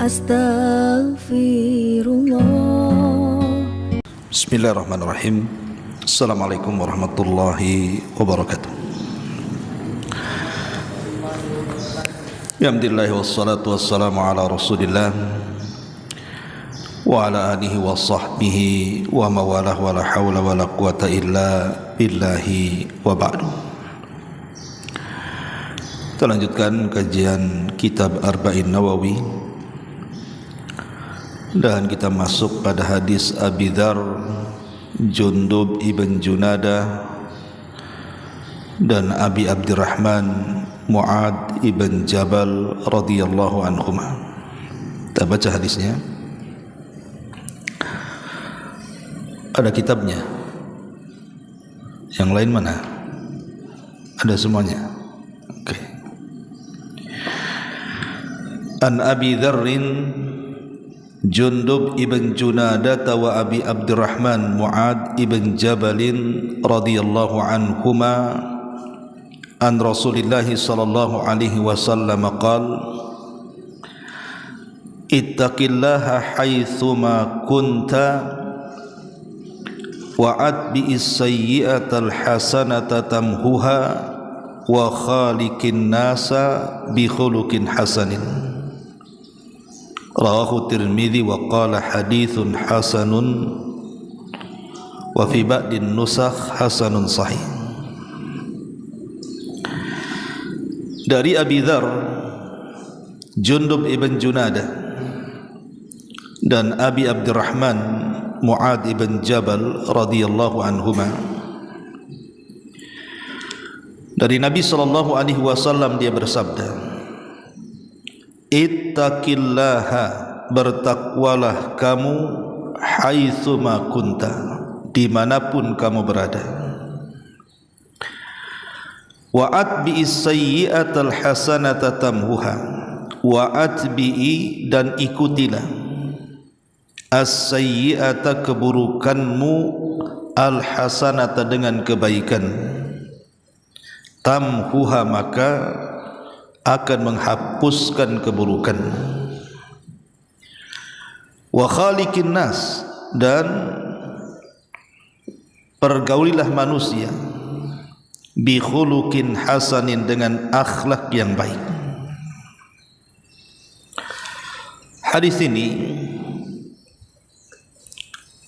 Astaghfirullah. Bismillahirrahmanirrahim. Assalamualaikum warahmatullahi wabarakatuh. Alhamdulillah wassalatu wassalamu ala Rasulillah wa ala alihi wa sahbihi wa mawalah wa la hawla wa la quwata illa billahi wa ba'du. Kita lanjutkan kajian kitab Arba'in Nawawi dan kita masuk pada hadis Abi Dzar, Jundub ibn Junadah dan Abi Abdurrahman Mu'ad ibn Jabal radhiyallahu anhuma. Kita baca hadisnya. Ada kitabnya. Yang lain mana? Ada semuanya. Oke. An Abi Dzarrin Jundub ibn Junadah wa Abi Abdurrahman Mu'ad ibn Jabalin radhiyallahu anhuma an Rasulillah sallallahu alaihi wasallam qala ittaqillaha haitsuma kunta wa'ad bi'is sayyi'atal hasanata tamhuha wa khaliqin nasa bi khuluqin hasanin. Rawahu Tirmidzi wa qala haditsun hasanun wa fi ba'din nusakh hasanun sahih. Dari Abi Dzar, Jundub ibn Junadah dan Abi Abdurrahman Mu'ad ibn Jabal radhiyallahu anhuma, dari Nabi sallallahu alaihi wasallam dia bersabda, ittaqillaha, bertakwalah kamu, haitsuma kunta, dimanapun kamu berada. Wa atbi'is sayyi'atal hasanata tamhuha, wa atbi'i, dan ikutilah, as-sayyi'ata, keburukanmu, al-hasanata, dengan kebaikan, tamhuha, maka akan menghapuskan keburukan. Wa khaliqin nas, dan pergaulilah manusia, bi khuluqin hasanin, dengan akhlak yang baik. Hadis ini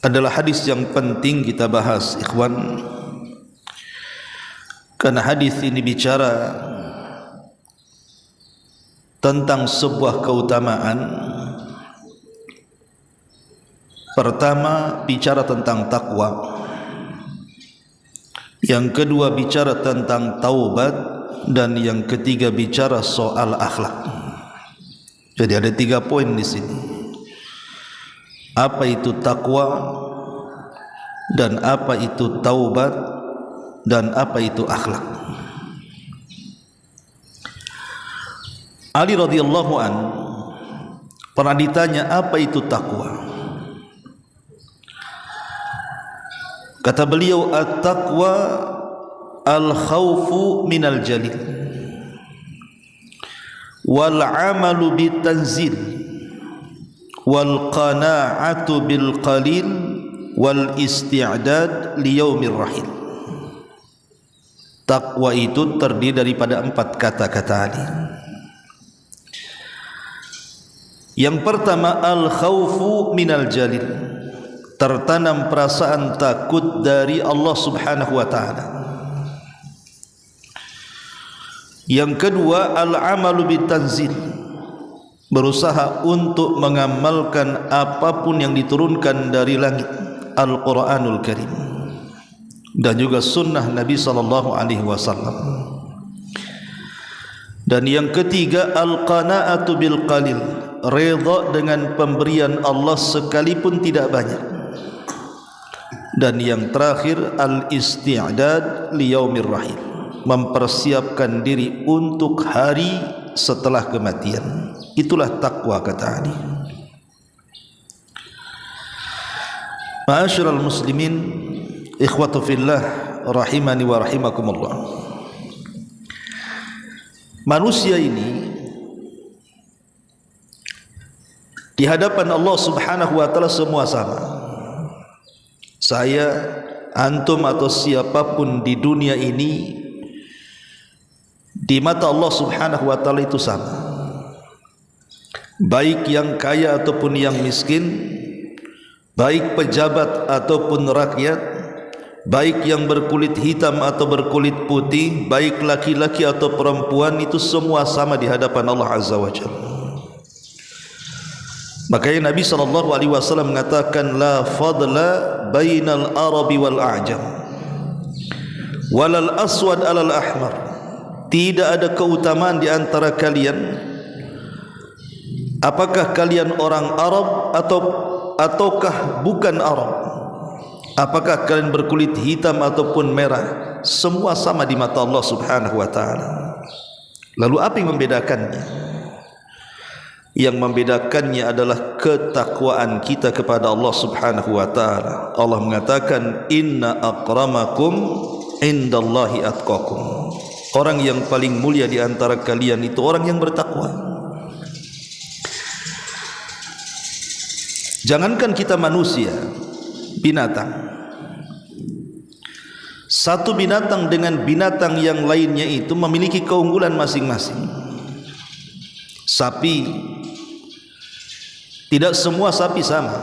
adalah hadis yang penting kita bahas, ikhwan, karena hadis ini bicara tentang sebuah keutamaan. Pertama, bicara tentang takwa. Yang kedua, bicara tentang taubat. Dan yang ketiga, bicara soal akhlak. Jadi ada 3 poin di sini. Apa itu takwa, dan apa itu taubat, dan apa itu akhlak. Ali radhiyallahu an pernah ditanya apa itu takwa. Kata beliau, at-taqwa al-khawfu minal jalil wal amalu bitanzil wal qana'atu bil qalil wal isti'dad li yaumir rahil. Takwa itu terdiri daripada 4 kata-kata Ali. Yang pertama, al-khawfu minal jalil, tertanam perasaan takut dari Allah subhanahu wa ta'ala. Yang kedua, al-amalu bitanzil, berusaha untuk mengamalkan apapun yang diturunkan dari langit, Al-Quranul Karim, dan juga sunnah Nabi sallallahu alaihi wasallam. Dan yang ketiga, al-qana'atu bil qalil, redha dengan pemberian Allah sekalipun tidak banyak. Dan yang terakhir, al-isti'dad li yaumir rahil, mempersiapkan diri untuk hari setelah kematian. Itulah takwa, kata Ali. Ma'asyiral muslimin, ikhwatu fillah, rahimani wa rahimakumullah. Manusia ini Di hadapan Allah Subhanahu wa taala semua sama. Saya, antum atau siapapun di dunia ini, di mata Allah Subhanahu wa taala itu sama. Baik yang kaya ataupun yang miskin, baik pejabat ataupun rakyat, baik yang berkulit hitam atau berkulit putih, baik laki-laki atau perempuan, itu semua sama di hadapan Allah Azza wa Jalla. Makanya Nabi SAW mengatakan, la fadla bainal arabi wal a'jam walal aswad alal ahmar. Tidak ada keutamaan di antara kalian, apakah kalian orang Arab ataukah bukan Arab, apakah kalian berkulit hitam ataupun merah, semua sama di mata Allah Subhanahu wa taala. Lalu apa yang membedakannya? Yang membedakannya adalah ketakwaan kita kepada Allah Subhanahu wa taala. Allah mengatakan, inna akramakum indallahi atqakum. Orang yang paling mulia di antara kalian itu orang yang bertakwa. Jangankan kita manusia, binatang. Satu binatang dengan binatang yang lainnya itu memiliki keunggulan masing-masing. Sapi, tidak semua sapi sama.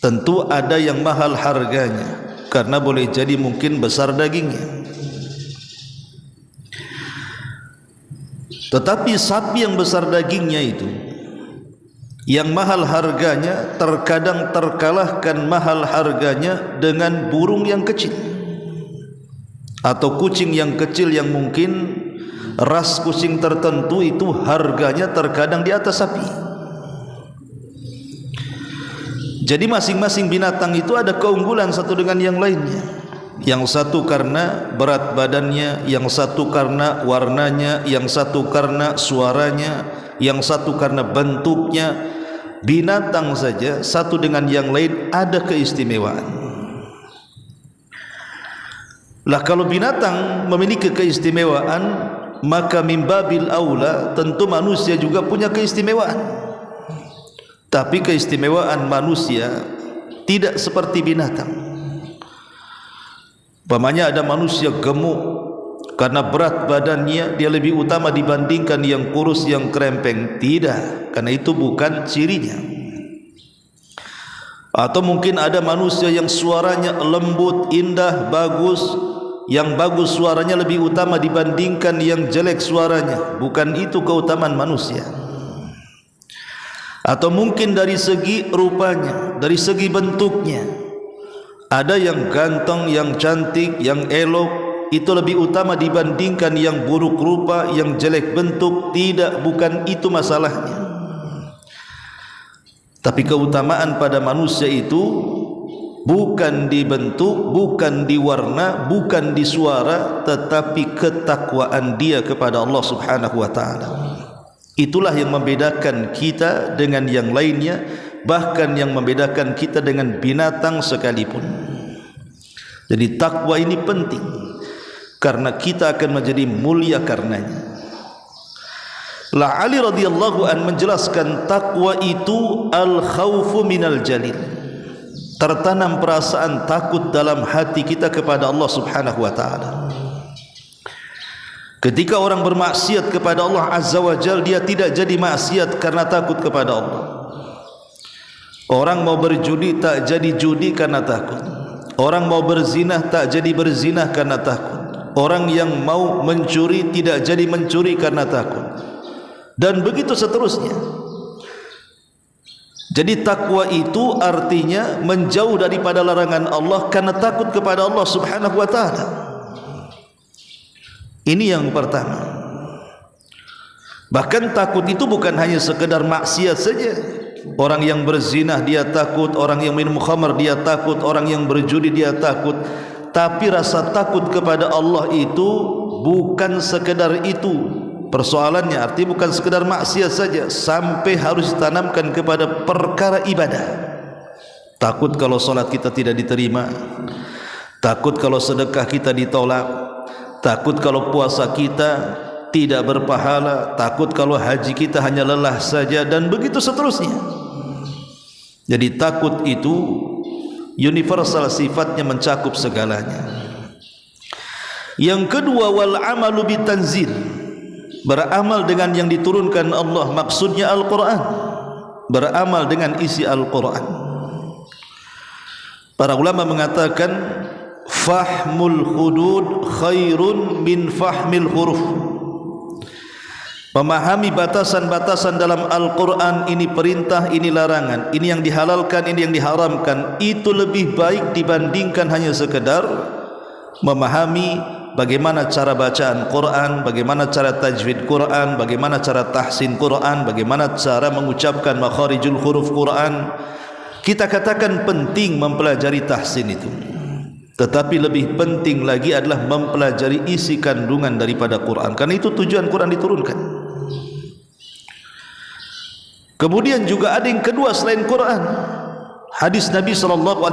Tentu ada yang mahal harganya, karena boleh jadi mungkin besar dagingnya. Tetapi sapi yang besar dagingnya itu, yang mahal harganya, terkadang terkalahkan mahal harganya dengan burung yang kecil atau kucing yang kecil, yang mungkin ras kucing tertentu itu harganya terkadang di atas sapi. Jadi masing-masing binatang itu ada keunggulan satu dengan yang lainnya. Yang satu karena berat badannya, yang satu karena warnanya, yang satu karena suaranya, yang satu karena bentuknya. Binatang saja satu dengan yang lain ada keistimewaan. Lah kalau binatang memiliki keistimewaan, maka mimbabil aula tentu manusia juga punya keistimewaan. Tapi keistimewaan manusia tidak seperti binatang. Umpamanya ada manusia gemuk, karena berat badannya dia lebih utama dibandingkan yang kurus, yang krempeng. Tidak, karena itu bukan cirinya. Atau mungkin ada manusia yang suaranya lembut, indah, bagus, yang bagus suaranya lebih utama dibandingkan yang jelek suaranya. Bukan itu keutamaan manusia. Atau mungkin dari segi rupanya, dari segi bentuknya, ada yang ganteng, yang cantik, yang elok, itu lebih utama dibandingkan yang buruk rupa, yang jelek bentuk. Tidak, bukan itu masalahnya. Tapi keutamaan pada manusia itu bukan di bentuk, bukan di warna, bukan di suara, tetapi ketakwaan dia kepada Allah Subhanahu wa taala. Itulah yang membedakan kita dengan yang lainnya, bahkan yang membedakan kita dengan binatang sekalipun. Jadi takwa ini penting, karena kita akan menjadi mulia karenanya. La Ali radhiyallahu an menjelaskan takwa itu al-khaufu minal jalil. Tertanam perasaan takut dalam hati kita kepada Allah Subhanahu wa taala. Ketika orang bermaksiat kepada Allah Azza wa Jalla, dia tidak jadi maksiat karena takut kepada Allah. Orang mau berjudi tak jadi judi karena takut. Orang mau berzinah tak jadi berzinah karena takut. Orang yang mau mencuri tidak jadi mencuri karena takut. Dan begitu seterusnya. Jadi takwa itu artinya menjauh daripada larangan Allah karena takut kepada Allah Subhanahu wa taala. Ini yang pertama. Bahkan takut itu bukan hanya sekedar maksiat saja. Orang yang berzinah dia takut, orang yang minum khamar dia takut, orang yang berjudi dia takut. Tapi rasa takut kepada Allah itu bukan sekedar itu. Persoalannya artinya bukan sekedar maksiat saja, sampai harus ditanamkan kepada perkara ibadah. Takut kalau solat kita tidak diterima, takut kalau sedekah kita ditolak, takut kalau puasa kita tidak berpahala, takut kalau haji kita hanya lelah saja, dan begitu seterusnya. Jadi takut itu universal, sifatnya mencakup segalanya. Yang kedua, wal amalu bitanzil, beramal dengan yang diturunkan Allah, maksudnya Al-Quran, beramal dengan isi Al-Quran. Para ulama mengatakan fahmul hudud khairun min fahmil huruf. Memahami batasan-batasan dalam Al-Quran, ini perintah, ini larangan, ini yang dihalalkan, ini yang diharamkan, itu lebih baik dibandingkan hanya sekedar memahami bagaimana cara bacaan Quran, bagaimana cara tajwid Quran, bagaimana cara tahsin Quran, bagaimana cara mengucapkan makharijul huruf Quran. Kita katakan penting mempelajari tahsin itu, tetapi lebih penting lagi adalah mempelajari isi kandungan daripada Quran, karena itu tujuan Quran diturunkan. Kemudian juga ada yang kedua selain Quran, hadis Nabi SAW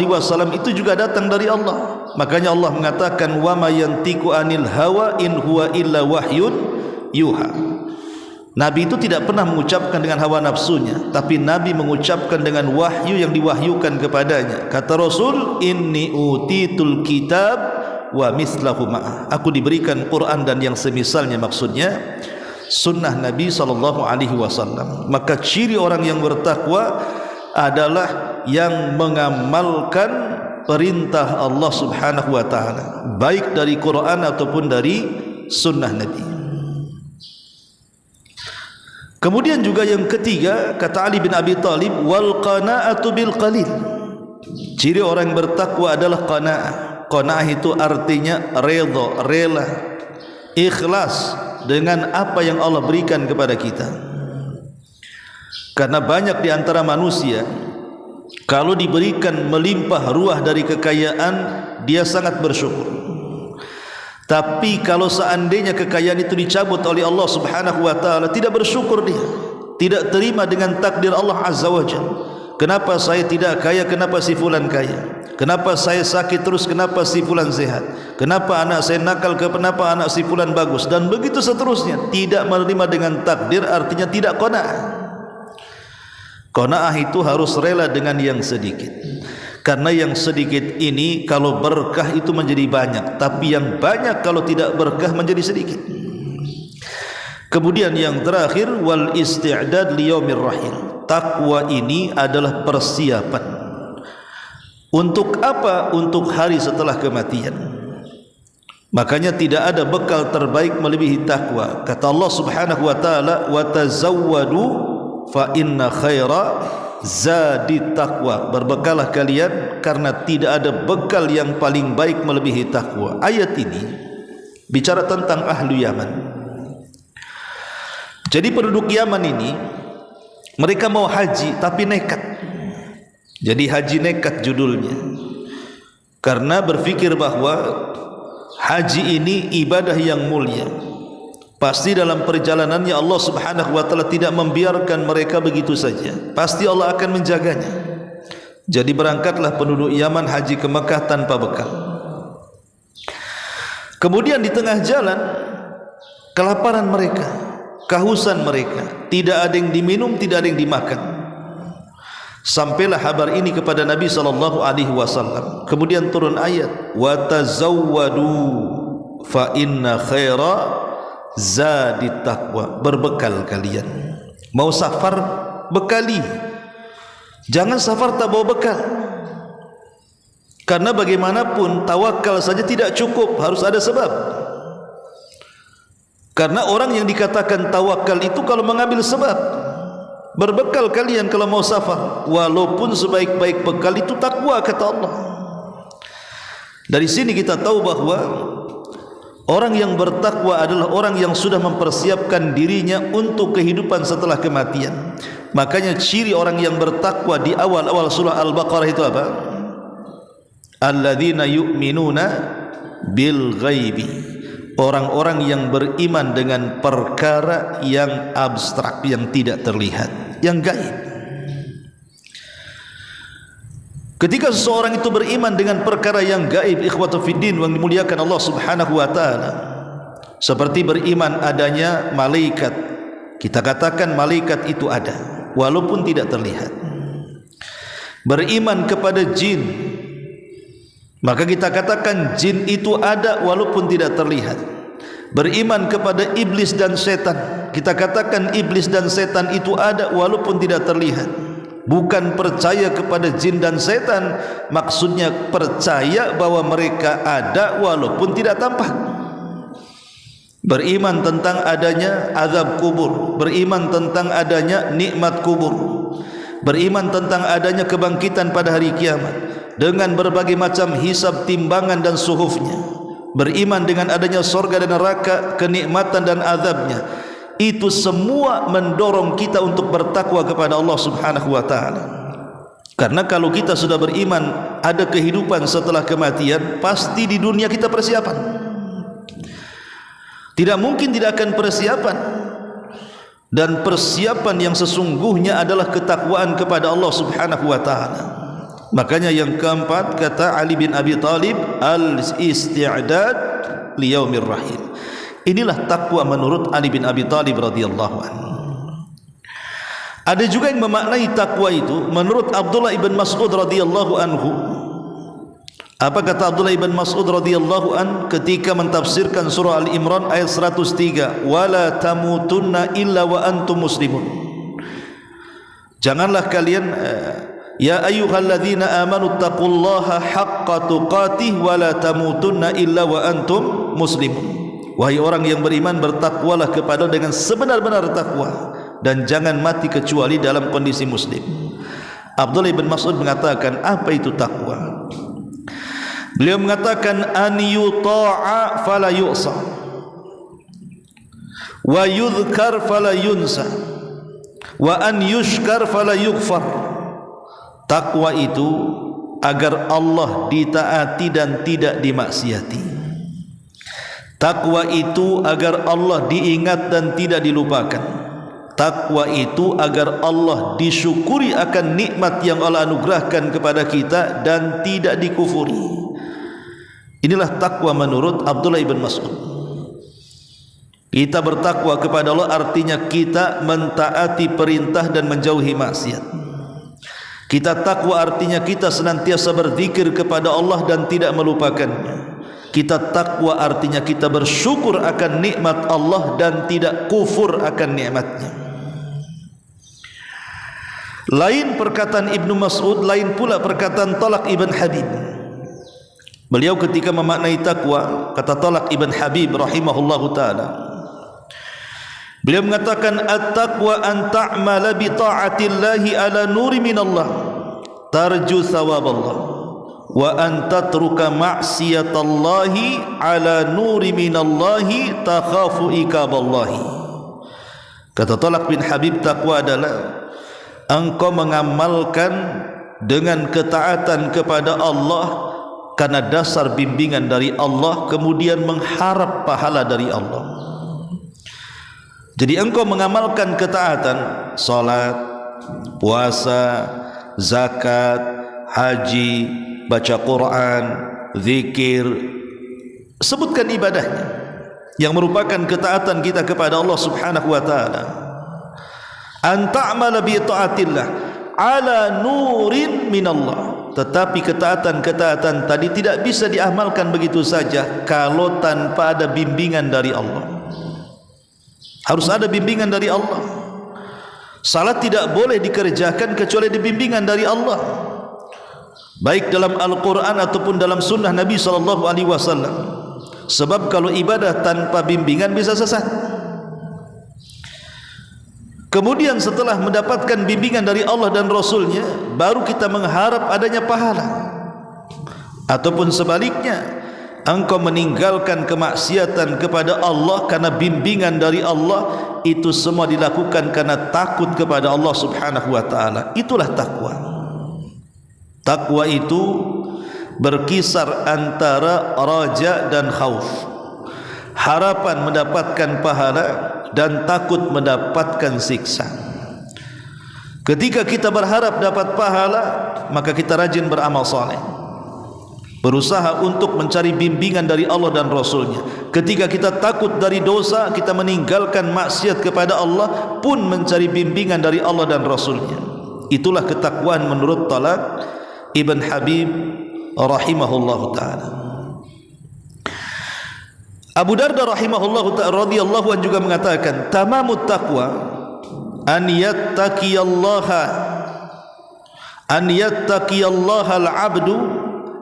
itu juga datang dari Allah. Makanya Allah mengatakan wa ma yantiqu anil hawa in huwa illa wahyun yuha. Nabi itu tidak pernah mengucapkan dengan hawa nafsunya, tapi Nabi mengucapkan dengan wahyu yang diwahyukan kepadanya. Kata Rasul, inni utitul kitab wa mislahu ma'ah, aku diberikan Quran dan yang semisalnya, maksudnya sunnah Nabi SAW. Maka ciri orang yang bertakwa adalah yang mengamalkan perintah Allah Subhanahu wa taala, baik dari Quran ataupun dari sunnah Nabi. Kemudian juga yang ketiga, kata Ali bin Abi Thalib, wal qanaatu bil qalil. Ciri orang yang bertakwa adalah qanaah. Qanaah itu artinya redha, rela, ikhlas dengan apa yang Allah berikan kepada kita. Karena banyak di antara manusia, kalau diberikan melimpah ruah dari kekayaan, dia sangat bersyukur. Tapi kalau seandainya kekayaan itu dicabut oleh Allah Subhanahu wa taala, tidak bersyukur dia, tidak terima dengan takdir Allah Azza wa Jalla. Kenapa saya tidak kaya, kenapa si fulan kaya? Kenapa saya sakit terus, kenapa si fulan sehat? Kenapa anak saya nakal, kenapa anak si fulan bagus? Dan begitu seterusnya. Tidak menerima dengan takdir artinya tidak qanaah. Qanaah itu harus rela dengan yang sedikit. Karena yang sedikit ini kalau berkah itu menjadi banyak, tapi yang banyak kalau tidak berkah menjadi sedikit. Kemudian yang terakhir, wal isti'dad liyaumir rahil. Takwa ini adalah persiapan. Untuk apa? Untuk hari setelah kematian. Makanya tidak ada bekal terbaik melebihi takwa. Kata Allah Subhanahu wa taala, wa tazawwadu fa inna khaira zadi taqwa, berbekalah kalian karena tidak ada bekal yang paling baik melebihi takwa. Ayat ini bicara tentang ahlu Yaman. Jadi penduduk Yaman ini, mereka mau haji tapi nekat. Jadi haji nekat judulnya, karena berpikir bahwa haji ini ibadah yang mulia. Pasti dalam perjalanannya Allah Subhanahu wa taala tidak membiarkan mereka begitu saja. Pasti Allah akan menjaganya. Jadi berangkatlah penduduk Yaman haji ke Mekah tanpa bekal. Kemudian di tengah jalan kelaparan mereka, kehausan mereka, tidak ada yang diminum, tidak ada yang dimakan. Sampailah kabar ini kepada Nabi SAW. Kemudian turun ayat, wa tazawwadu fa inna khaira zadi taqwa, berbekal kalian. Mau safar, bekali. Jangan safar tak bawa bekal. Karena bagaimanapun tawakal saja tidak cukup, harus ada sebab. Karena orang yang dikatakan tawakal itu kalau mengambil sebab. Berbekal kalian kalau mau safar, walaupun sebaik-baik bekal itu takwa, kata Allah. Dari sini kita tahu bahwa orang yang bertakwa adalah orang yang sudah mempersiapkan dirinya untuk kehidupan setelah kematian. Makanya ciri orang yang bertakwa di awal-awal surah Al-Baqarah itu apa? Alladzina yu'minuna bil ghaibi. Orang-orang yang beriman dengan perkara yang abstrak, yang tidak terlihat, yang gaib. Ketika seseorang itu beriman dengan perkara yang gaib, ikhwatu fiddin yang dimuliakan Allah Subhanahu wa taala, seperti beriman adanya malaikat, kita katakan malaikat itu ada walaupun tidak terlihat. beriman kepada jin, maka kita katakan jin itu ada walaupun tidak terlihat. Beriman kepada iblis dan setan, kita katakan iblis dan setan itu ada walaupun tidak terlihat. Bukan percaya kepada jin dan setan, maksudnya percaya bahwa mereka ada walaupun tidak tampak. Beriman tentang adanya azab kubur, beriman tentang adanya nikmat kubur, beriman tentang adanya kebangkitan pada hari kiamat dengan berbagai macam hisab, timbangan dan suhufnya, beriman dengan adanya surga dan neraka, kenikmatan dan azabnya. Itu semua mendorong kita untuk bertakwa kepada Allah Subhanahu wa taala. Karena kalau kita sudah beriman ada kehidupan setelah kematian, pasti di dunia kita persiapan. Tidak mungkin tidak akan persiapan. Dan persiapan yang sesungguhnya adalah ketakwaan kepada Allah Subhanahu wa taala. Makanya yang keempat kata Ali bin Abi Thalib, al-isti'dad li yaumir rahil. Inilah takwa menurut Ali bin Abi Thalib radhiyallahu anhu. Ada juga yang memaknai takwa itu menurut Abdullah ibn Mas'ud radhiyallahu anhu. Apa kata Abdullah ibn Mas'ud radhiyallahu an ketika mentafsirkan surah Al-Imran ayat 103, wala tamutunna illa wa antum muslimun. Janganlah kalian ya ayyuhalladzina amanu taqullaha haqqa tuqatih wa la tamutunna illa wa antum muslimun. Wahai orang yang beriman, bertakwalah kepada dengan sebenar-benar takwa dan jangan mati kecuali dalam kondisi muslim. Abdullah bin Mas'ud mengatakan, apa itu takwa? Beliau mengatakan, an yuta'a fala yu'sa wa yudhkar fala yunsa wa an yushkar fala yughfar. Takwa itu agar Allah ditaati dan tidak dimaksiati. Takwa itu agar Allah diingat dan tidak dilupakan. Takwa itu agar Allah disyukuri akan nikmat yang Allah anugerahkan kepada kita dan tidak dikufuri. Inilah takwa menurut Abdullah ibn Mas'ud. Kita bertakwa kepada Allah artinya kita mentaati perintah dan menjauhi maksiat. Kita takwa artinya kita senantiasa berzikir kepada Allah dan tidak melupakannya. Kita takwa artinya kita bersyukur akan nikmat Allah dan tidak kufur akan nikmatnya. Lain perkataan Ibnu Mas'ud, lain pula perkataan Talaq ibn Habib. Beliau ketika memaknai takwa, kata Talaq ibn Habib rahimahullahu ta'ala, beliau mengatakan at-taqwa an ta'mala bi ta'atillahi ala nuri minallah tarju thawaballah wa an tatruka ma'siyatallahi ala nuri minallahi takhafu iqaballahi. Kata Talaq bin Habib, takwa adalah engkau mengamalkan dengan ketaatan kepada Allah karena dasar bimbingan dari Allah, kemudian mengharap pahala dari Allah. Jadi engkau mengamalkan ketaatan, salat, puasa, zakat, haji, baca Quran, zikir, sebutkan ibadahnya yang merupakan ketaatan kita kepada Allah Subhanahu wa taala. An ta'mala bi ta'atillah ala nurin minallah. Tetapi ketaatan-ketaatan tadi tidak bisa diamalkan begitu saja kalau tanpa ada bimbingan dari Allah. Harus ada bimbingan dari Allah. Salat tidak boleh dikerjakan kecuali dibimbingan dari Allah, baik dalam Al-Quran ataupun dalam sunnah Nabi SAW. Sebab kalau ibadah tanpa bimbingan bisa sesat. Kemudian setelah mendapatkan bimbingan dari Allah dan Rasulnya, baru kita mengharap adanya pahala. Ataupun sebaliknya, engkau meninggalkan kemaksiatan kepada Allah karena bimbingan dari Allah. Itu semua dilakukan karena takut kepada Allah Subhanahu wa ta'ala. Itulah takwa. Takwa itu berkisar antara raja dan khauf, harapan mendapatkan pahala dan takut mendapatkan siksa. Ketika kita berharap dapat pahala, maka kita rajin beramal saleh, berusaha untuk mencari bimbingan dari Allah dan Rasulnya. Ketika kita takut dari dosa, kita meninggalkan maksiat kepada Allah, pun mencari bimbingan dari Allah dan Rasulnya. Itulah ketakwaan menurut Talaq Ibn Habib rahimahullahu ta'ala. Abu Darda rahimahullahu ta'ala radhiyallahu anhu juga mengatakan, tamamut taqwa an yattaqiyallaha al-'abdu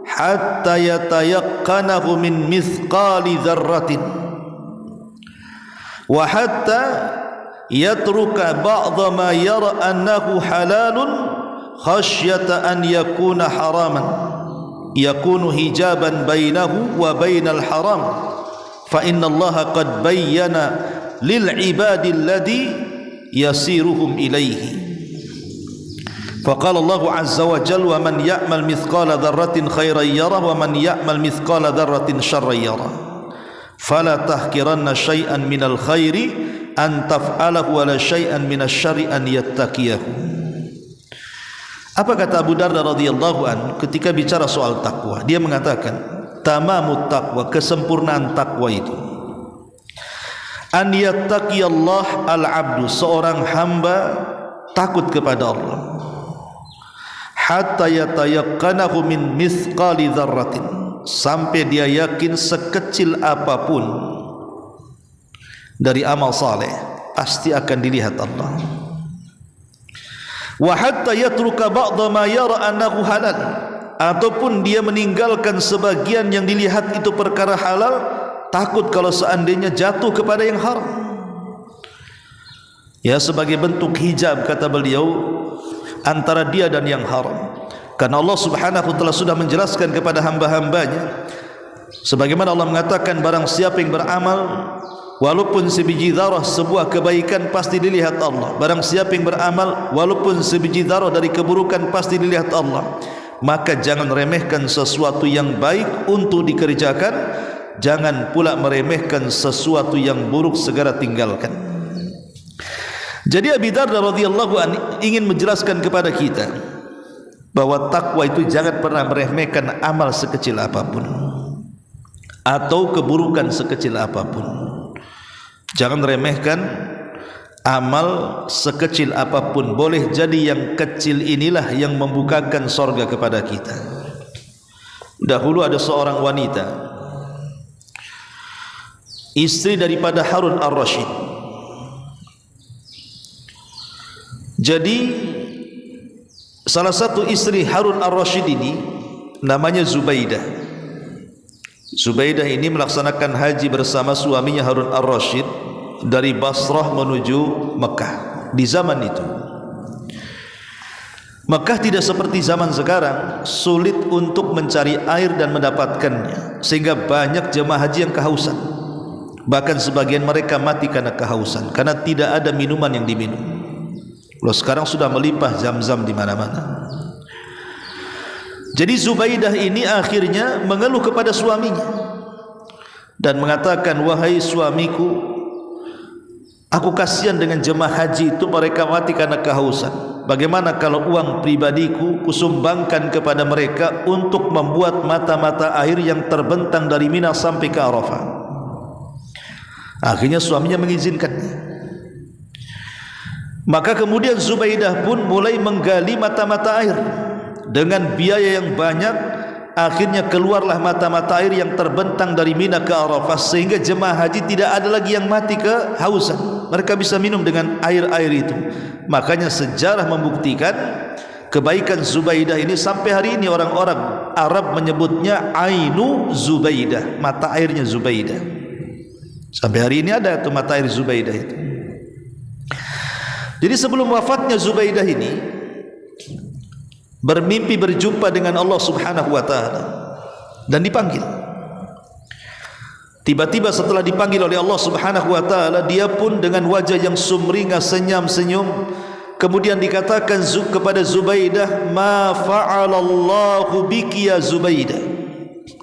hatta yatayaqqanahu min mithqali dzarratin wa hatta yatruka ba'dha ma yara annahu halalun khasyata an yakuna haraman yakunu hijaban bainahu wa bainal haram fa inna Allaha qad bayyana lil ibadi alladhi yasiruhum ilaihi. Faqala Allah azza wa jalla wa man ya'mal mithqala dzarratin khairan yarah wa man ya'mal mithqala dzarratin syarran yarah fala tahkiranna syai'an minal khairi an taf'alahu wa la syai'an minasy syarri an yattaqiyahu. Apa kata Abu Darda radhiyallahu an ketika bicara soal takwa? Dia mengatakan, tamamut taqwa, kesempurnaan takwa itu an yattaqiyallah al-'abdu, seorang hamba takut kepada Allah, hatta yatayaqqanahu min mithqali dzarratin, sampai dia yakin sekecil apapun dari amal saleh pasti akan dilihat Allah. Wa hatta yatruka ba'dha ma yara annahu halal, ataupun dia meninggalkan sebagian yang dilihat itu perkara halal, takut kalau seandainya jatuh kepada yang haram. Ya, sebagai bentuk hijab, kata beliau, antara dia dan yang haram. Karena Allah subhanahu wa ta'ala sudah menjelaskan kepada hamba-hambanya, sebagaimana Allah mengatakan, barang siapa yang beramal walaupun sebiji zarah sebuah kebaikan pasti dilihat Allah. Barang siapa yang beramal walaupun sebiji zarah dari keburukan pasti dilihat Allah. Maka jangan remehkan sesuatu yang baik untuk dikerjakan, jangan pula meremehkan sesuatu yang buruk, segera tinggalkan. Jadi Abi Darda radhiyallahu anhu ingin menjelaskan kepada kita bahwa takwa itu jangan pernah meremehkan amal sekecil apapun atau keburukan sekecil apapun. Jangan remehkan amal sekecil apapun. Boleh jadi yang kecil inilah yang membukakan sorga kepada kita. Dahulu ada seorang wanita, istri daripada Harun ar-Rasyid. Jadi salah satu istri Harun ar-Rasyid ini namanya Zubaidah. Zubaidah ini melaksanakan haji bersama suaminya Harun ar-Rasyid dari Basrah menuju Mekah. Di zaman itu Mekah tidak seperti zaman sekarang, sulit untuk mencari air dan mendapatkannya, sehingga banyak jemaah haji yang kehausan. Bahkan sebagian mereka mati karena kehausan, karena tidak ada minuman yang diminum. Loh, sekarang sudah melimpah Zam-Zam di mana-mana. Jadi Zubaidah ini akhirnya mengeluh kepada suaminya dan mengatakan, wahai suamiku, aku kasihan dengan jemaah haji itu, mereka mati karena kehausan. Bagaimana kalau uang pribadiku kusumbangkan kepada mereka untuk membuat mata-mata air yang terbentang dari Mina sampai ke Arafah? Akhirnya suaminya mengizinkannya. Maka kemudian Zubaidah pun mulai menggali mata-mata air dengan biaya yang banyak. Akhirnya keluarlah mata-mata air yang terbentang dari Mina ke Arafah, sehingga jemaah haji tidak ada lagi yang mati kehausan. Mereka bisa minum dengan air-air itu. Makanya sejarah membuktikan kebaikan Zubaidah ini. Sampai hari ini orang-orang Arab menyebutnya Ainu Zubaidah, mata airnya Zubaidah. Sampai hari ini ada tuh mata air Zubaidah itu. Jadi sebelum wafatnya Zubaidah ini bermimpi berjumpa dengan Allah subhanahu wa ta'ala dan dipanggil. Tiba-tiba setelah dipanggil oleh Allah subhanahu wa ta'ala, dia pun dengan wajah yang sumringah senyum. Kemudian dikatakan kepada Zubaidah, ma fa'alallahu biki ya Zubaidah,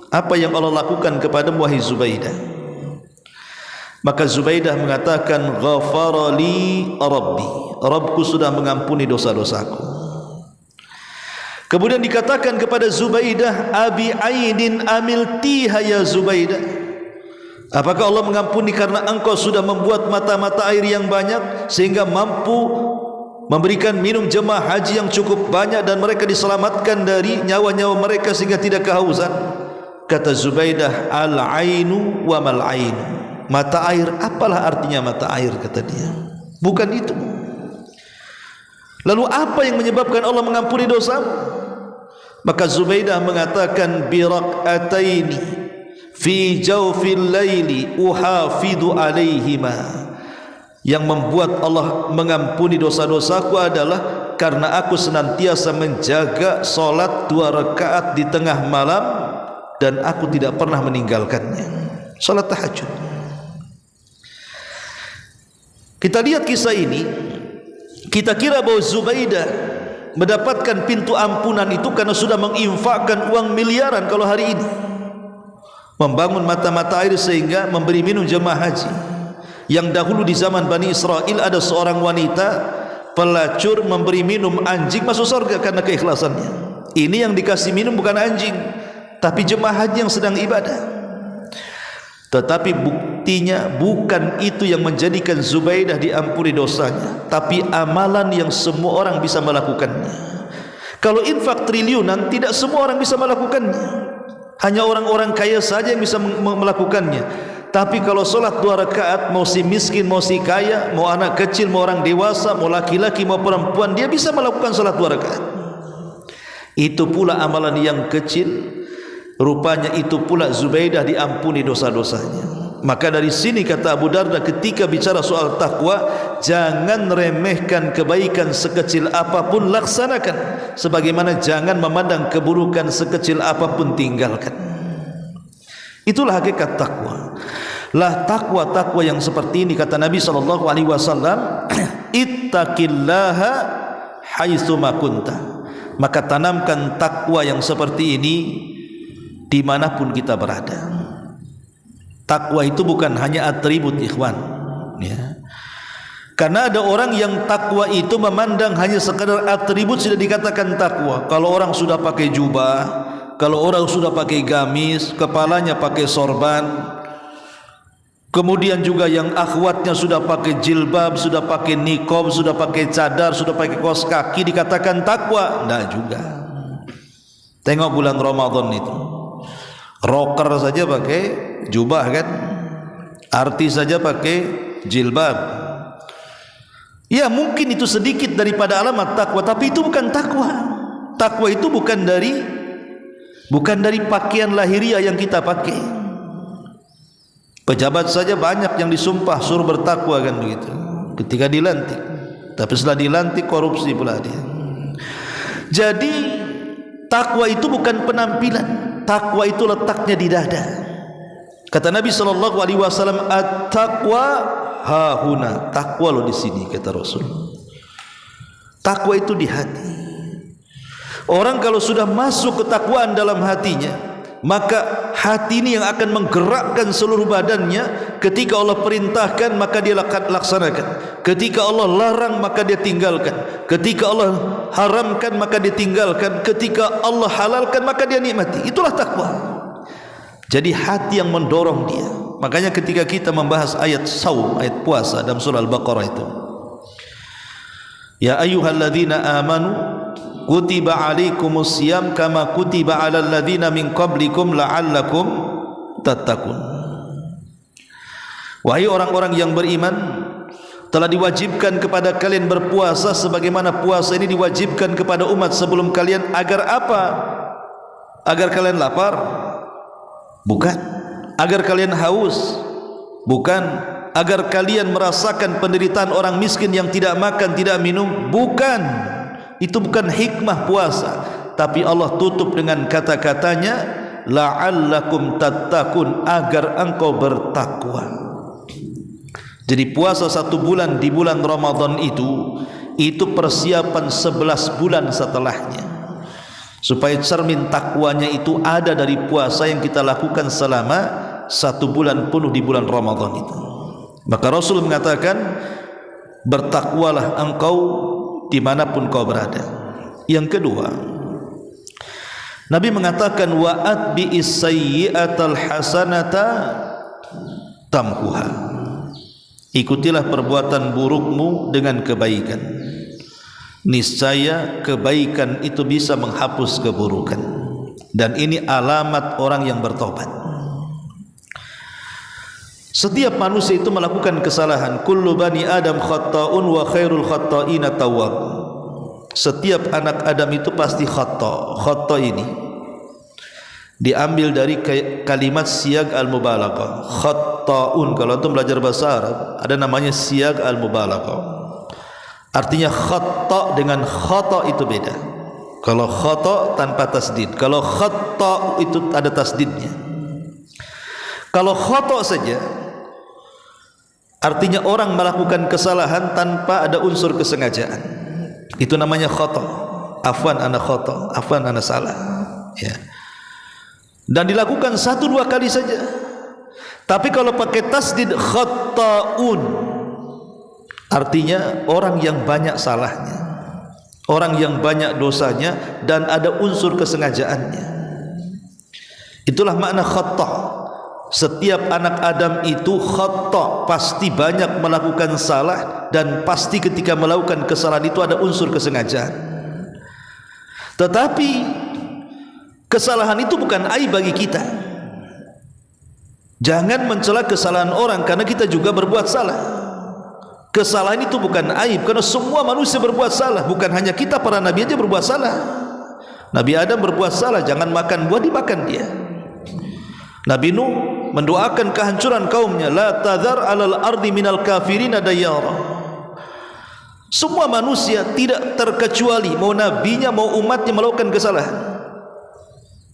apa yang Allah lakukan kepadamu wahai Zubaidah? Maka Zubaidah mengatakan, ghafarali Rabbi, Rabbku sudah mengampuni dosa-dosaku. Kemudian dikatakan kepada Zubaidah, abi aidin amiltiha ya Zubaidah, apakah Allah mengampuni karena engkau sudah membuat mata-mata air yang banyak sehingga mampu memberikan minum jemaah haji yang cukup banyak dan mereka diselamatkan dari nyawa-nyawa mereka sehingga tidak kehausan. Kata Zubaidah, al-ainu wa mal ainu, mata air, apalah artinya mata air, kata dia, bukan itu. Lalu apa yang menyebabkan Allah mengampuni dosa? Maka Zubaidah mengatakan, biraqataini fi jawfil laili uhafidu alaihima, yang membuat Allah mengampuni dosa-dosaku adalah karena aku senantiasa menjaga solat 2 rakaat di tengah malam dan aku tidak pernah meninggalkannya, solat tahajud. Kita lihat kisah ini, kita kira bahwa Zubaidah mendapatkan pintu ampunan itu karena sudah menginfakkan uang miliaran kalau hari ini, membangun mata-mata air sehingga memberi minum jemaah haji. Yang dahulu di zaman Bani Israel ada seorang wanita pelacur memberi minum anjing masuk surga karena keikhlasannya. Ini yang dikasih minum bukan anjing, tapi jemaah haji yang sedang ibadah. Tetapi buktinya bukan itu yang menjadikan Zubaidah diampuni dosanya, tapi amalan yang semua orang bisa melakukannya. Kalau infak triliunan, tidak semua orang bisa melakukannya, hanya orang-orang kaya saja yang bisa melakukannya. Tapi kalau solat 2 rakaat, mau si miskin, mau si kaya, mau anak kecil, mau orang dewasa, mau laki-laki, mau perempuan, dia bisa melakukan solat 2 rakaat. Itu pula amalan yang kecil. Rupanya itu pula Zubaidah diampuni dosa-dosanya. Maka dari sini kata Abu Darda ketika bicara soal takwa, jangan remehkan kebaikan sekecil apapun, laksanakan. Sebagaimana jangan memandang keburukan sekecil apapun, tinggalkan. Itulah hakikat takwa. Lah takwa yang seperti ini, kata Nabi SAW, ittaqillaha haitsu ma kunta. Maka tanamkan takwa yang seperti ini dimanapun kita berada. Takwa itu bukan hanya atribut, ikhwan, ya. Karena ada orang yang takwa itu memandang hanya sekadar atribut sudah dikatakan takwa. Kalau orang sudah pakai jubah, kalau orang sudah pakai gamis, kepalanya pakai sorban, kemudian juga yang akhwatnya sudah pakai jilbab, sudah pakai niqab, sudah pakai cadar, sudah pakai kaos kaki, dikatakan takwa? Tidak juga. Tengok bulan Ramadan itu, rocker saja pakai jubah kan, artis saja pakai jilbab. Ya mungkin itu sedikit daripada alamat takwa, tapi itu bukan takwa. Takwa itu bukan dari pakaian lahiriah yang kita pakai. Pejabat saja banyak yang disumpah suruh bertakwa kan begitu ketika dilantik, tapi setelah dilantik korupsi pula dia. Jadi takwa itu bukan penampilan, takwa itu letaknya di dada. Kata Nabi SAW, at-taqwa hahuna, takwa lo di sini, kata Rasul. Takwa itu di hati. Orang kalau sudah masuk ketakwaan dalam hatinya, maka hati ini yang akan menggerakkan seluruh badannya. Ketika Allah perintahkan maka dia laksanakan, ketika Allah larang maka dia tinggalkan, ketika Allah haramkan maka dia tinggalkan, ketika Allah halalkan maka dia nikmati. Itulah takwa. Jadi hati yang mendorong dia. Makanya ketika kita membahas ayat saum, ayat puasa dalam surah Al-Baqarah itu, ya ayyuhalladzina amanu kutiba alaikumus siyam kama kutiba alal ladzina min qablikum la'allakum tattaqun. Wahai orang-orang yang beriman, telah diwajibkan kepada kalian berpuasa sebagaimana puasa ini diwajibkan kepada umat sebelum kalian. Agar apa? Agar kalian lapar? Bukan. Agar kalian haus? Bukan. Agar kalian merasakan penderitaan orang miskin yang tidak makan, tidak minum? Bukan. Itu bukan hikmah puasa. Tapi Allah tutup dengan kata-katanya, la'allakum tattaqun, agar engkau bertakwa. Jadi puasa 1 bulan di bulan Ramadan itu persiapan 11 bulan setelahnya, supaya cermin takwanya itu ada dari puasa yang kita lakukan selama 1 bulan penuh di bulan Ramadan itu. Maka Rasul mengatakan, bertakwalah engkau dimanapun kau berada. Yang kedua, Nabi mengatakan, wa atbi'is sayyi'atal hasanata tamhuha. Ikutilah perbuatan burukmu dengan kebaikan, niscaya kebaikan itu bisa menghapus keburukan, dan ini alamat orang yang bertobat. Setiap manusia itu melakukan kesalahan. Kullu bani Adam khata'un wa khairul khata'ina tawwab. Setiap anak Adam itu pasti khata'. Khata' ini diambil dari kalimat siyag al-mubalaghah. Khata'un, kalau antum belajar bahasa Arab ada namanya siyag al-mubalaghah. Artinya khata' dengan khata' itu beda. Kalau khata' tanpa tasdid, kalau khata' itu ada tasdidnya. Kalau khata' saja artinya orang melakukan kesalahan tanpa ada unsur kesengajaan. Itu namanya khata'. Afwan ana khata', afwan ana salah. Ya. Dan dilakukan 1-2 kali saja. Tapi kalau pakai tasdid khata'un, artinya orang yang banyak salahnya, orang yang banyak dosanya dan ada unsur kesengajaannya. Itulah makna khata'. Setiap anak Adam itu khata', pasti banyak melakukan salah, dan pasti ketika melakukan kesalahan itu ada unsur kesengajaan. Tetapi kesalahan itu bukan aib bagi kita. Jangan mencela kesalahan orang, karena kita juga berbuat salah. Kesalahan itu bukan aib, karena semua manusia berbuat salah. Bukan hanya kita, para nabi aja berbuat salah. Nabi Adam berbuat salah, jangan makan buah, dimakan dia. Nabi Nuh mendoakan kehancuran kaumnya, la tadhar alal ardi minal kafirina dayyara. Semua manusia tidak terkecuali, mau nabinya mau umatnya melakukan kesalahan.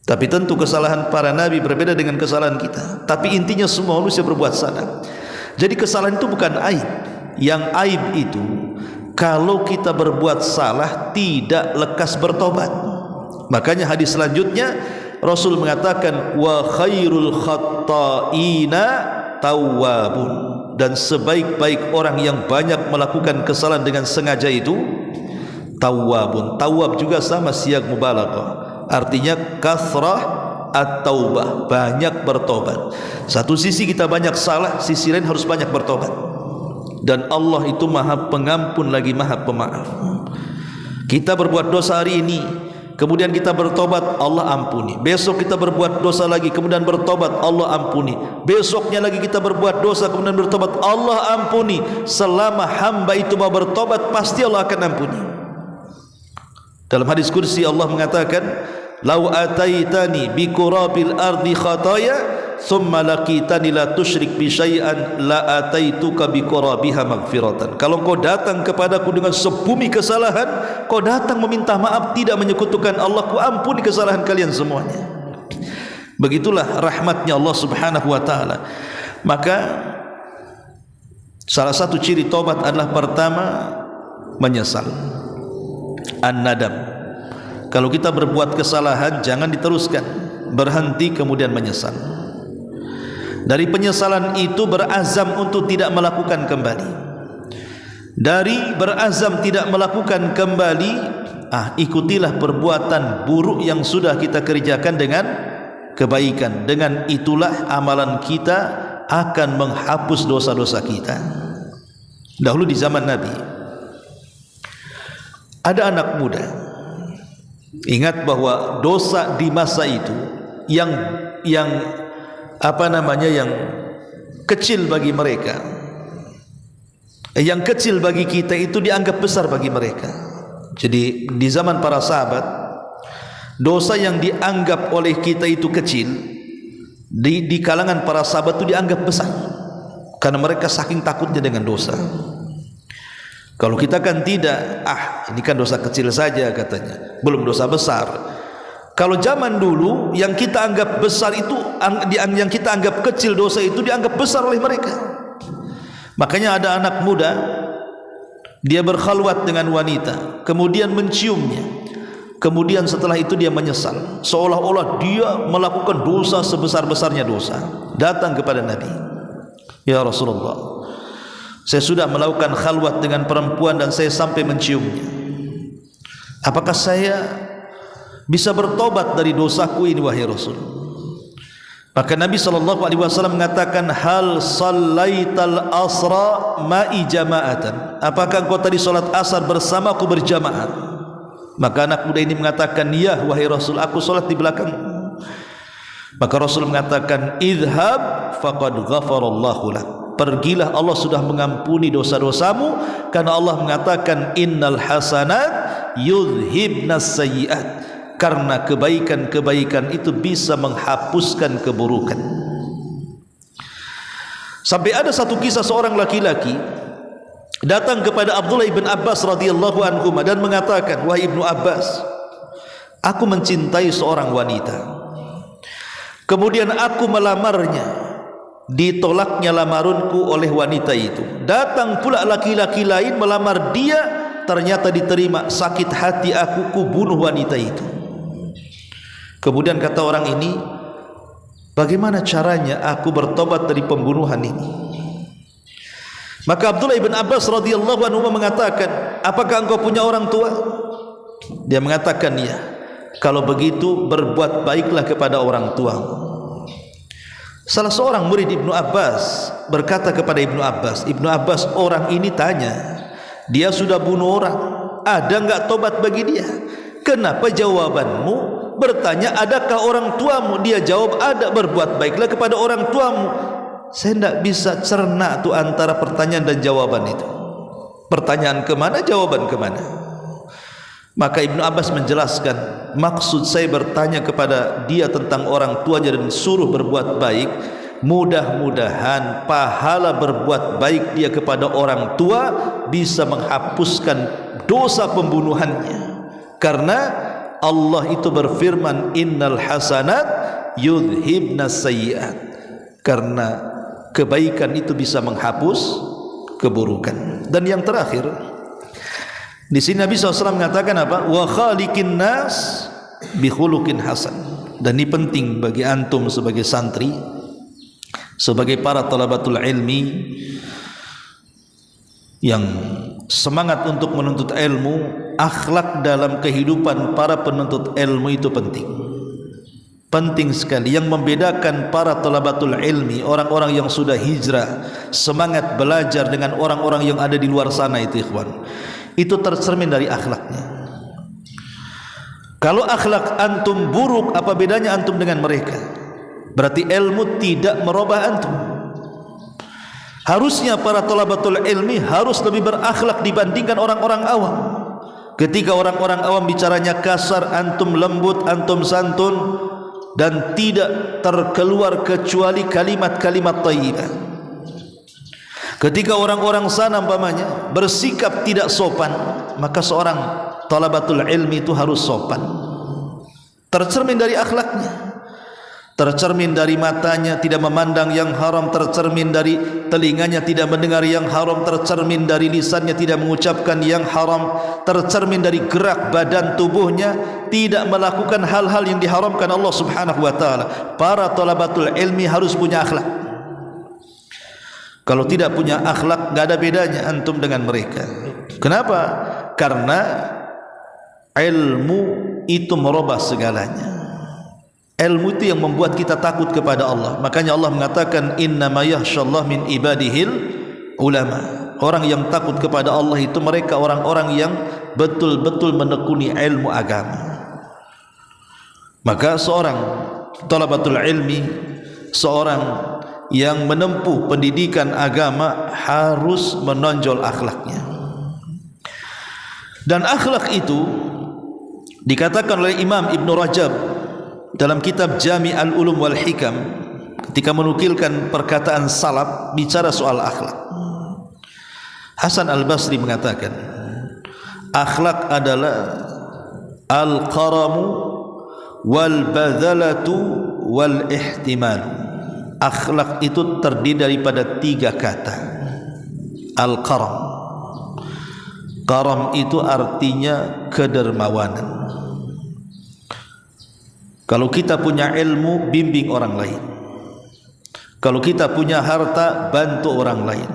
Tapi tentu kesalahan para nabi berbeda dengan kesalahan kita. Tapi intinya semua manusia berbuat salah. Jadi kesalahan itu bukan aib. Yang aib itu kalau kita berbuat salah tidak lekas bertobat. Makanya hadis selanjutnya Rasul mengatakan wa khairul khatta'ina tawwabun, dan sebaik-baik orang yang banyak melakukan kesalahan dengan sengaja itu tawwabun. Tawwab juga sama siyag mubalaghah, artinya kathrah at-taubah, banyak bertobat. Satu sisi kita banyak salah, sisi lain harus banyak bertobat. Dan Allah itu Maha Pengampun lagi Maha Pemaaf. Kita berbuat dosa hari ini, kemudian kita bertobat, Allah ampuni. Besok kita berbuat dosa lagi, kemudian bertobat, Allah ampuni. Besoknya lagi kita berbuat dosa, kemudian bertobat, Allah ampuni. Selama hamba itu mau bertobat, pasti Allah akan ampuni. Dalam hadis kursi Allah mengatakan, lau ataitani bi qurabil ardi khataya thumma laqitani la tusyrik bi syai'an la ataituka bi qurabiha maghfiratan. Kalau kau datang kepadaku dengan sebumi kesalahan, kau datang meminta maaf, tidak menyekutukan Allah, ku ampuni kesalahan kalian semuanya. Begitulah rahmatnya Allah Subhanahu wa taala. Maka salah satu ciri taubat adalah pertama menyesal, an-nadam. Kalau kita berbuat kesalahan jangan diteruskan, berhenti kemudian menyesal. Dari penyesalan itu berazam untuk tidak melakukan kembali. Dari berazam tidak melakukan kembali, ikutilah perbuatan buruk yang sudah kita kerjakan dengan kebaikan. Dengan itulah amalan kita akan menghapus dosa-dosa kita. Dahulu di zaman Nabi ada anak muda. Ingat bahwa dosa di masa itu yang kecil bagi mereka, yang kecil bagi kita itu dianggap besar bagi mereka. Jadi di zaman para sahabat, dosa yang dianggap oleh kita itu kecil, di kalangan para sahabat itu dianggap besar, karena mereka saking takutnya dengan dosa. Kalau kita kan tidak, ini kan dosa kecil saja katanya, belum dosa besar. Kalau zaman dulu yang kita anggap besar itu, yang kita anggap kecil dosa itu dianggap besar oleh mereka. Makanya ada anak muda, dia berkhalwat dengan wanita, kemudian menciumnya, kemudian setelah itu dia menyesal, seolah-olah dia melakukan dosa sebesar-besarnya dosa. Datang kepada Nabi, ya Rasulullah, saya sudah melakukan khalwat dengan perempuan dan saya sampai menciumnya. Apakah saya bisa bertobat dari dosaku ini wahai Rasul? Maka Nabi SAW mengatakan, hal sallaital asra ma'i jama'atan, apakah engkau tadi solat asar bersamaku berjamaah? Maka anak muda ini mengatakan, ya wahai Rasul, aku solat di belakang. Maka Rasul mengatakan, idhab faqad ghafarallahu lak, pergilah, Allah sudah mengampuni dosa-dosamu, karena Allah mengatakan innal hasanat yudhibnas sayyi'at, karena kebaikan-kebaikan itu bisa menghapuskan keburukan. Sampai ada satu kisah, seorang laki-laki datang kepada Abdullah ibn Abbas radhiyallahu anhu dan mengatakan, wahai Ibnu Abbas, aku mencintai seorang wanita, kemudian aku melamarnya, ditolaknya lamarunku oleh wanita itu. Datang pula laki-laki lain melamar dia, ternyata diterima. Sakit hati aku, ku bunuh wanita itu. Kemudian kata orang ini, bagaimana caranya aku bertobat dari pembunuhan ini? Maka Abdullah ibn Abbas radhiyallahu anhu mengatakan, apakah engkau punya orang tua? Dia mengatakan, ya. Kalau begitu berbuat baiklah kepada orang tuamu. Salah seorang murid Ibnu Abbas berkata kepada Ibnu Abbas, Ibnu Abbas, orang ini tanya, dia sudah bunuh orang, ada enggak tobat bagi dia? Kenapa jawabanmu bertanya adakah orang tuamu? Dia jawab ada, berbuat baiklah kepada orang tuamu. Saya tidak bisa cerna tu antara pertanyaan dan jawaban itu. Pertanyaan kemana, jawaban kemana? Maka Ibnu Abbas menjelaskan, maksud saya bertanya kepada dia tentang orang tuanya dan suruh berbuat baik, mudah-mudahan pahala berbuat baik dia kepada orang tua bisa menghapuskan dosa pembunuhannya. Karena Allah itu berfirman, innal hasanat yudhibnas sayyi'at, karena kebaikan itu bisa menghapus keburukan. Dan yang terakhir, di sini Nabi SAW mengatakan apa? Wa khaliqin nas bi khuluqin hasan. Dan ini penting bagi antum sebagai santri, sebagai para talabatul ilmi yang semangat untuk menuntut ilmu. Akhlak dalam kehidupan para penuntut ilmu itu penting. Penting sekali. Yang membedakan para talabatul ilmi, orang-orang yang sudah hijrah, semangat belajar, dengan orang-orang yang ada di luar sana itu, ikhwan, itu tercermin dari akhlaknya. Kalau akhlak antum buruk, apa bedanya antum dengan mereka? Berarti ilmu tidak merubah antum. Harusnya para talabatul ilmi harus lebih berakhlak dibandingkan orang-orang awam. Ketika orang-orang awam bicaranya kasar, antum lembut, antum santun, dan tidak terkeluar kecuali kalimat-kalimat thayyibah. Ketika orang-orang sana umpamanya bersikap tidak sopan, maka seorang talabatul ilmi itu harus sopan. Tercermin dari akhlaknya, tercermin dari matanya tidak memandang yang haram, tercermin dari telinganya tidak mendengar yang haram, tercermin dari lisannya tidak mengucapkan yang haram, tercermin dari gerak badan tubuhnya tidak melakukan hal-hal yang diharamkan Allah Subhanahu wa taala. Para talabatul ilmi harus punya akhlak. Kalau tidak punya akhlak, enggak ada bedanya antum dengan mereka. Kenapa? Karena ilmu itu merubah segalanya. Ilmu itu yang membuat kita takut kepada Allah. Makanya Allah mengatakan, innama yakhshallah min ibadihil ulama. Orang yang takut kepada Allah itu mereka orang-orang yang betul-betul menekuni ilmu agama. Maka seorang talabatul ilmi, seorang yang menempuh pendidikan agama harus menonjol akhlaknya. Dan akhlak itu dikatakan oleh Imam Ibn Rajab dalam kitab Jami' al-Ulum wal Hikam, ketika menukilkan perkataan salaf bicara soal akhlak. Hasan al-Basri mengatakan, akhlak adalah al-qaramu wal-badhalatu wal-ihtimal. Akhlak itu terdiri daripada 3 kata. Al-qaram, qaram itu artinya kedermawanan. Kalau kita punya ilmu, bimbing orang lain. Kalau kita punya harta, bantu orang lain.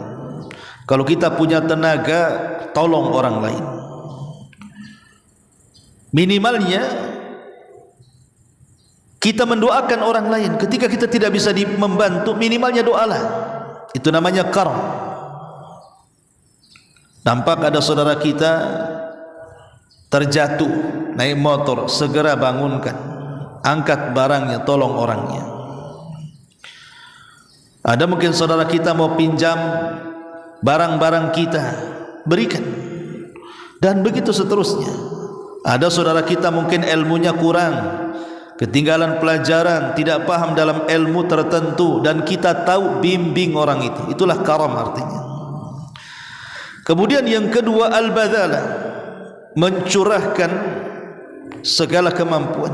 Kalau kita punya tenaga, tolong orang lain. Minimalnya Kita mendoakan orang lain ketika kita tidak bisa membantu, minimalnya doalah. Itu namanya karam. Nampak ada saudara kita terjatuh naik motor, segera bangunkan, angkat barangnya, tolong orangnya. Ada mungkin saudara kita mau pinjam barang-barang kita, berikan, dan begitu seterusnya. Ada saudara kita mungkin ilmunya kurang, ketinggalan pelajaran, tidak paham dalam ilmu tertentu, dan kita tahu, bimbing orang itu. Itulah karam artinya. Kemudian yang kedua, al-badzalah, mencurahkan segala kemampuan,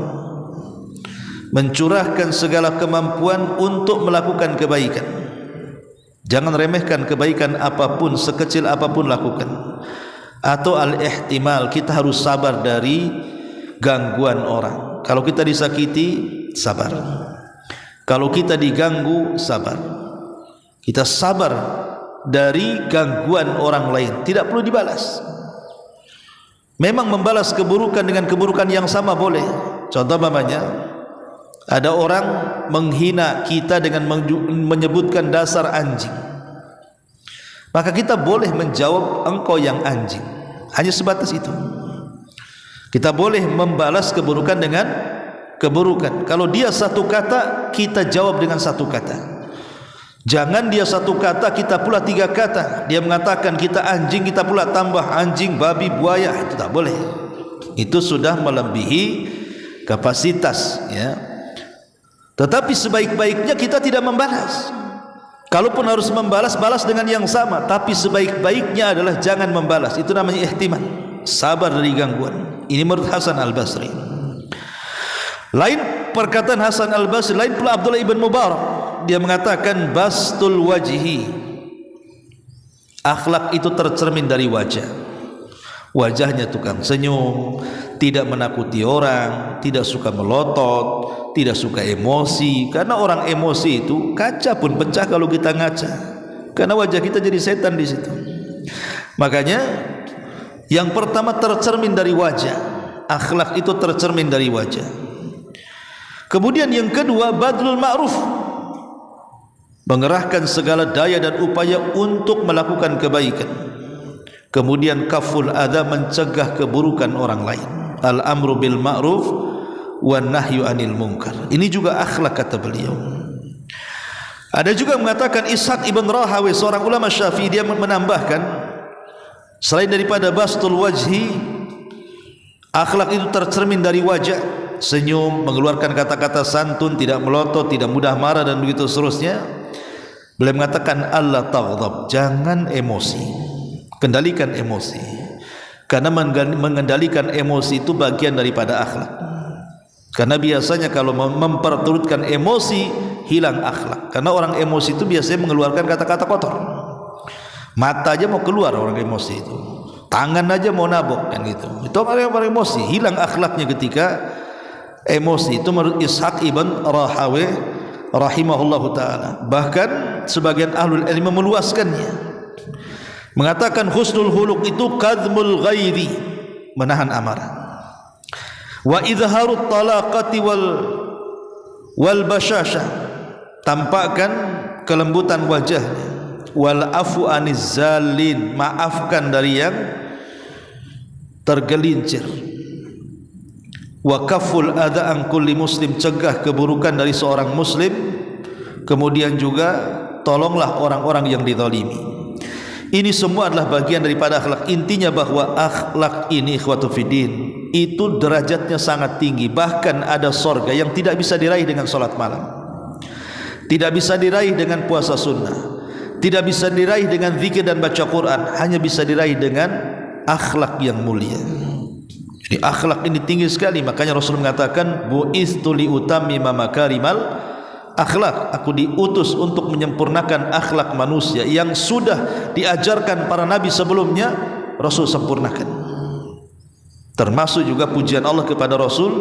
mencurahkan segala kemampuan untuk melakukan kebaikan. Jangan remehkan kebaikan apapun, sekecil apapun lakukan. Atau al-ihtimal, kita harus sabar dari gangguan orang. Kalau kita disakiti, sabar. Kalau kita diganggu, sabar. Kita sabar dari gangguan orang lain, tidak perlu dibalas. Memang membalas keburukan dengan keburukan yang sama boleh. Contoh mamanya, ada orang menghina kita dengan menyebutkan dasar anjing, maka kita boleh menjawab engkau yang anjing. Hanya sebatas itu. Kita boleh membalas keburukan dengan keburukan. Kalau dia satu kata, kita jawab dengan satu kata. Jangan dia satu kata, kita pula tiga kata. Dia mengatakan kita anjing, kita pula tambah anjing, babi, buaya. Itu tak boleh. Itu sudah melebihi kapasitas, ya. Tetapi sebaik-baiknya kita tidak membalas. Kalaupun harus membalas, balas dengan yang sama. Tapi sebaik-baiknya adalah jangan membalas. Itu namanya ihtimal, sabar dari gangguan. Ini menurut Hasan Al-Basri. Lain perkataan Hasan Al-Basri, lain pula Abdullah ibn Mubarak. Dia mengatakan bastul wajhi, akhlak itu tercermin dari wajah. Wajahnya tukang senyum, tidak menakuti orang, tidak suka melotot, tidak suka emosi. Karena orang emosi itu kaca pun pecah kalau kita ngaca, karena wajah kita jadi setan di situ. Makanya yang pertama tercermin dari wajah, akhlak itu tercermin dari wajah. Kemudian yang kedua, badlul ma'ruf, mengerahkan segala daya dan upaya untuk melakukan kebaikan. Kemudian kaful adza, mencegah keburukan orang lain. Al-amru bil ma'ruf wan nahyu anil munkar. Ini juga akhlak, kata beliau. Ada juga mengatakan Ishaq ibn Rahawai, seorang ulama Syafi'i, dia menambahkan selain daripada bastul wajhi, akhlak itu tercermin dari wajah, senyum, mengeluarkan kata-kata santun, tidak melotot, tidak mudah marah, dan begitu seterusnya. Beliau mengatakan Allah taghdab, jangan emosi, kendalikan emosi. Karena mengendalikan emosi itu bagian daripada akhlak. Karena biasanya kalau memperturutkan emosi, hilang akhlak. Karena orang emosi itu biasanya mengeluarkan kata-kata kotor. Mata aja mau keluar orang emosi itu, tangan aja mau nabok, kan gitu. Itu orang emosi, hilang akhlaknya ketika emosi. Itu menurut Ishaq ibn Rahawai rahimahullahu ta'ala. Bahkan sebagian ahlul ilmi meluaskannya, mengatakan husnul huluk itu kadhmul ghairi, menahan amarah, wa izharut talaqati wal bashasha, tampakkan kelembutan wajahnya, wal afu aniz zalin, maafkan dari yang tergelincir, wa kaful adza an kulli muslim, cegah keburukan dari seorang muslim. Kemudian juga tolonglah orang-orang yang dizalimi. Ini semua adalah bagian daripada akhlak. Intinya bahwa akhlak ini, ikhwatu fiddin, itu derajatnya sangat tinggi. Bahkan ada sorga yang tidak bisa diraih dengan salat malam, tidak bisa diraih dengan puasa sunnah, tidak bisa diraih dengan zikir dan baca Quran. Hanya bisa diraih dengan akhlak yang mulia. Jadi akhlak ini tinggi sekali. Makanya Rasul mengatakan bu'istu li utammima makarimal akhlak, aku diutus untuk menyempurnakan akhlak manusia. Yang sudah diajarkan para nabi sebelumnya, Rasul sempurnakan. Termasuk juga pujian Allah kepada Rasul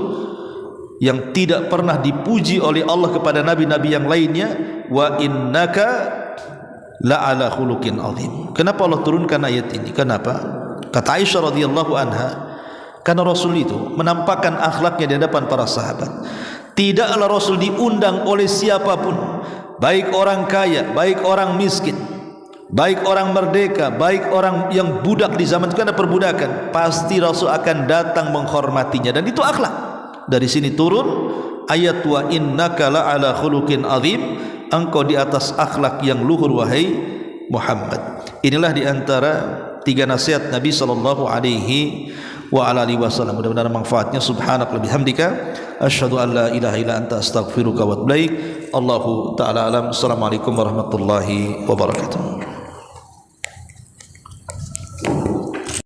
yang tidak pernah dipuji oleh Allah kepada nabi-nabi yang lainnya, wa innaka la'ala khuluqin azim. Kenapa Allah turunkan ayat ini? Kenapa? Kata Aisyah radhiyallahu anha, karena Rasul itu menampakkan akhlaknya di hadapan para sahabat. Tidaklah Rasul diundang oleh siapapun, baik orang kaya, baik orang miskin, baik orang merdeka, baik orang yang budak. Di zaman itu kan ada perbudakan, pasti Rasul akan datang menghormatinya, dan itu akhlak. Dari sini turun ayat wa innaka la'ala khuluqin azim, engkau di atas akhlak yang luhur wahai Muhammad. Inilah di antara 3 nasihat Nabi sallallahu alaihi wasallam. Mudah-mudahan manfaatnya. Subhanaka wa bihamdika asyhadu an la ilaha illa anta astaghfiruka wa atubu ilaik. Allahu taala alam. Assalamualaikum warahmatullahi wabarakatuh.